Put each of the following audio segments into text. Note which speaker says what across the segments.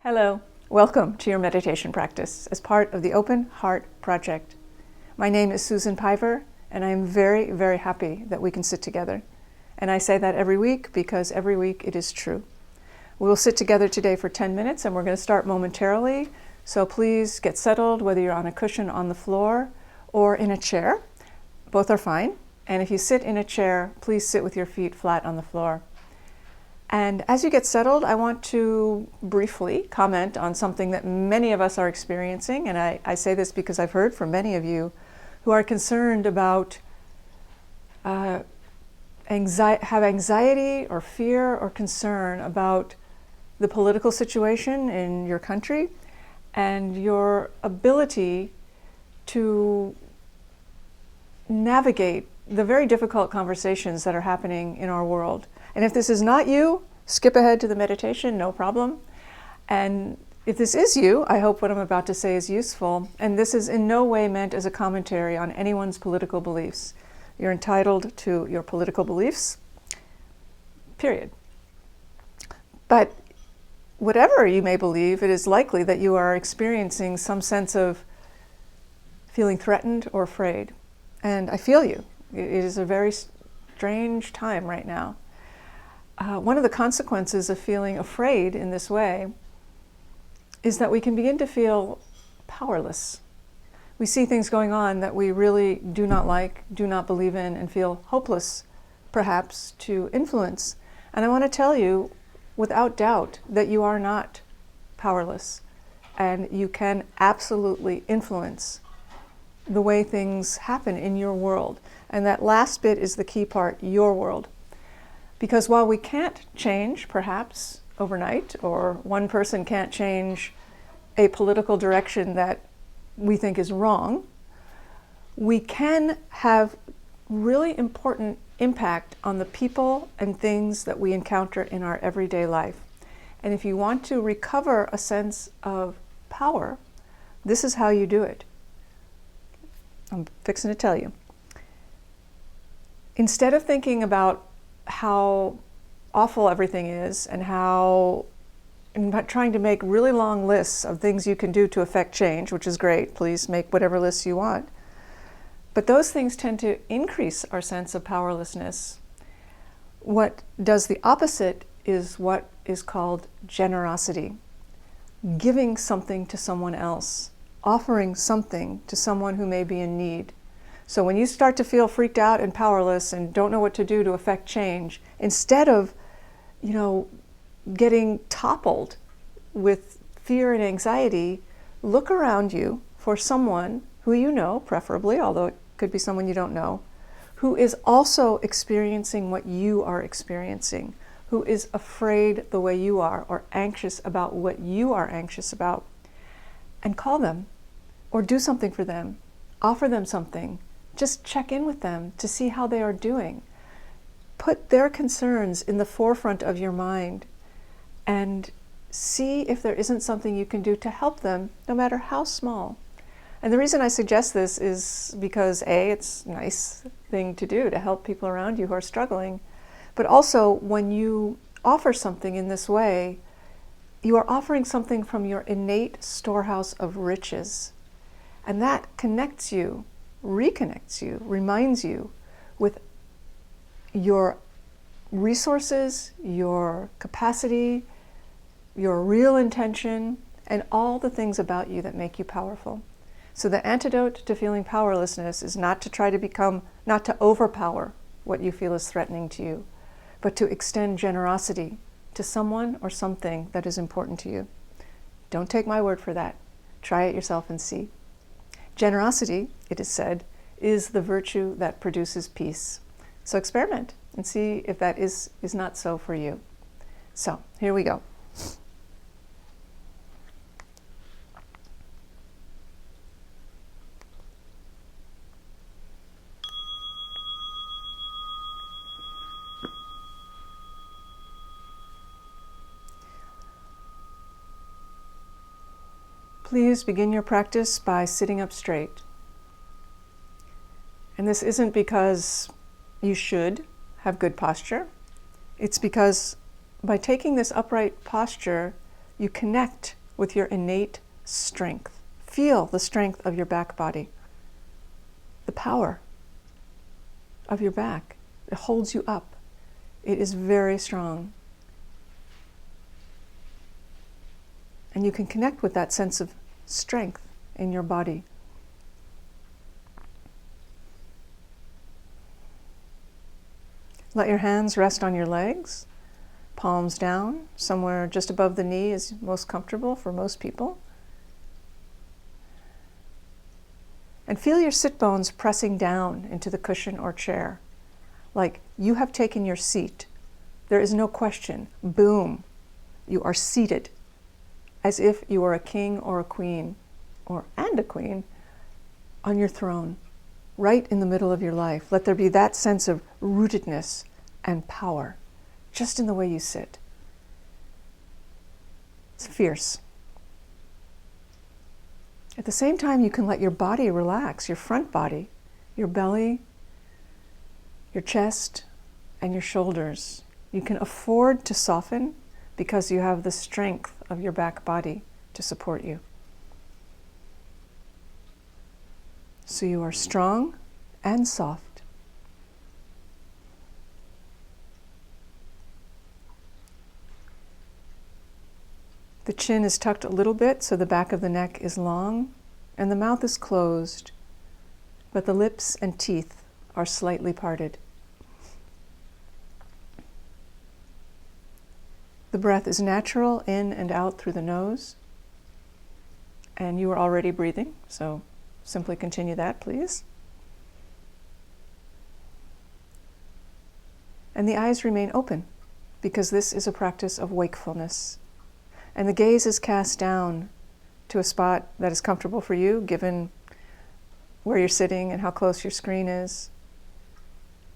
Speaker 1: Hello, welcome to your meditation practice as part of the Open Heart Project. My name is Susan Piver, and I am very, very happy that we can sit together. And I say that every week because every week it is true. We will sit together today for 10 minutes and we're going to start momentarily. So please get settled, whether you're on a cushion on the floor or in a chair. Both are fine. And if you sit in a chair, please sit with your feet flat on the floor. And as you get settled, I want to briefly comment on something that many of us are experiencing. And I say this because I've heard from many of you who are concerned about, have anxiety or fear or concern about the political situation in your country and your ability to navigate the very difficult conversations that are happening in our world. And if this is not you, skip ahead to the meditation, no problem. And if this is you, I hope what I'm about to say is useful. And this is in no way meant as a commentary on anyone's political beliefs. You're entitled to your political beliefs, period. But whatever you may believe, it is likely that you are experiencing some sense of feeling threatened or afraid. And I feel you. It is a very strange time right now. One of the consequences of feeling afraid in this way is that we can begin to feel powerless. We see things going on that we really do not like, do not believe in, and feel hopeless, perhaps, to influence. And I want to tell you, without doubt, that you are not powerless, and you can absolutely influence the way things happen in your world. And that last bit is the key part, your world. Because while we can't change, perhaps, overnight, or one person can't change a political direction that we think is wrong, we can have really important impact on the people and things that we encounter in our everyday life. And if you want to recover a sense of power, this is how you do it. I'm fixing to tell you. Instead of thinking about how awful everything is and trying to make really long lists of things you can do to affect change, which is great, please make whatever lists you want. But those things tend to increase our sense of powerlessness. What does the opposite is what is called generosity. Giving something to someone else, offering something to someone who may be in need. So when you start to feel freaked out and powerless and don't know what to do to affect change, instead of, getting toppled with fear and anxiety, look around you for someone who you know, preferably, although it could be someone you don't know, who is also experiencing what you are experiencing, who is afraid the way you are or anxious about what you are anxious about, and call them or do something for them, offer them something. Just check in with them to see how they are doing. Put their concerns in the forefront of your mind and see if there isn't something you can do to help them, no matter how small. And the reason I suggest this is because A, it's a nice thing to do to help people around you who are struggling, but also when you offer something in this way, you are offering something from your innate storehouse of riches. And that connects you, reconnects you, reminds you with your resources, your capacity, your real intention, and all the things about you that make you powerful. So the antidote to feeling powerlessness is not to overpower what you feel is threatening to you, but to extend generosity to someone or something that is important to you. Don't take my word for that. Try it yourself and see. Generosity, it is said, is the virtue that produces peace. So experiment and see if that is not so for you. So here we go. Please begin your practice by sitting up straight. And this isn't because you should have good posture. It's because by taking this upright posture, you connect with your innate strength. Feel the strength of your back body, the power of your back. It holds you up. It is very strong. And you can connect with that sense of strength in your body. Let your hands rest on your legs, palms down, somewhere just above the knee is most comfortable for most people. And feel your sit bones pressing down into the cushion or chair, like you have taken your seat. There is no question. Boom. You are seated, as if you are a king or a queen, and a queen, on your throne, right in the middle of your life. Let there be that sense of rootedness and power, just in the way you sit. It's fierce. At the same time, you can let your body relax, your front body, your belly, your chest, and your shoulders. You can afford to soften because you have the strength of your back body to support you. So you are strong and soft. The chin is tucked a little bit so the back of the neck is long and the mouth is closed, but the lips and teeth are slightly parted. The breath is natural in and out through the nose, and you are already breathing, so simply continue that, please. And the eyes remain open because this is a practice of wakefulness. And the gaze is cast down to a spot that is comfortable for you, given where you're sitting and how close your screen is.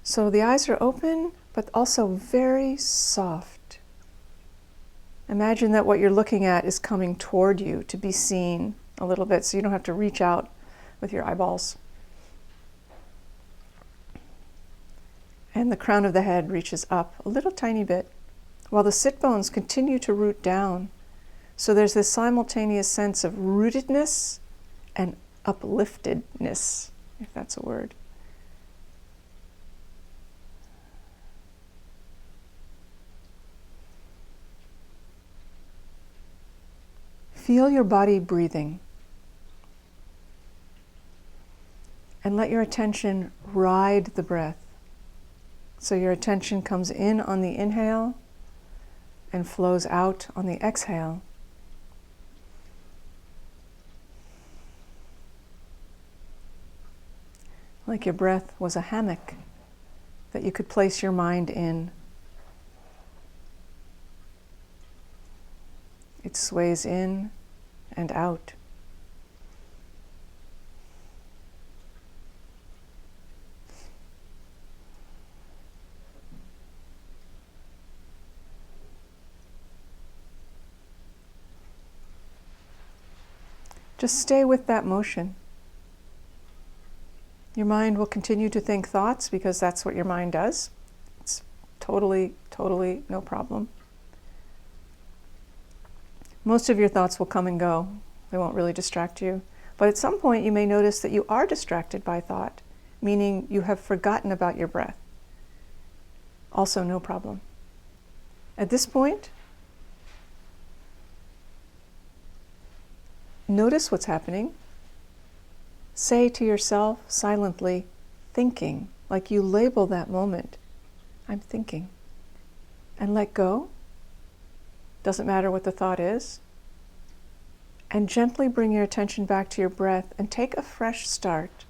Speaker 1: So the eyes are open, but also very soft. Imagine that what you're looking at is coming toward you to be seen a little bit, so you don't have to reach out with your eyeballs. And the crown of the head reaches up a little tiny bit, while the sit bones continue to root down. So there's this simultaneous sense of rootedness and upliftedness, if that's a word. Feel your body breathing. And let your attention ride the breath. So your attention comes in on the inhale and flows out on the exhale. Like your breath was a hammock that you could place your mind in. It sways in and out. Just stay with that motion. Your mind will continue to think thoughts because that's what your mind does. It's totally no problem. Most of your thoughts will come and go. They won't really distract you. But at some point you may notice that you are distracted by thought, meaning you have forgotten about your breath. Also no problem. At this point, notice what's happening. Say to yourself silently, thinking, like you label that moment. I'm thinking. And let go. Doesn't matter what the thought is. And gently bring your attention back to your breath and take a fresh start.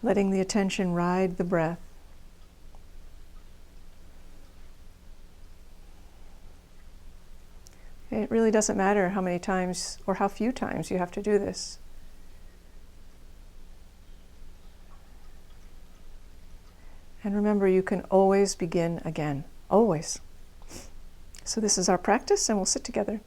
Speaker 1: Letting the attention ride the breath. It really doesn't matter how many times or how few times you have to do this. And remember, you can always begin again. Always. So this is our practice, and we'll sit together.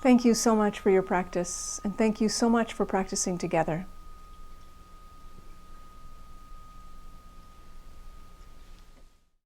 Speaker 1: Thank you so much for your practice, and thank you so much for practicing together.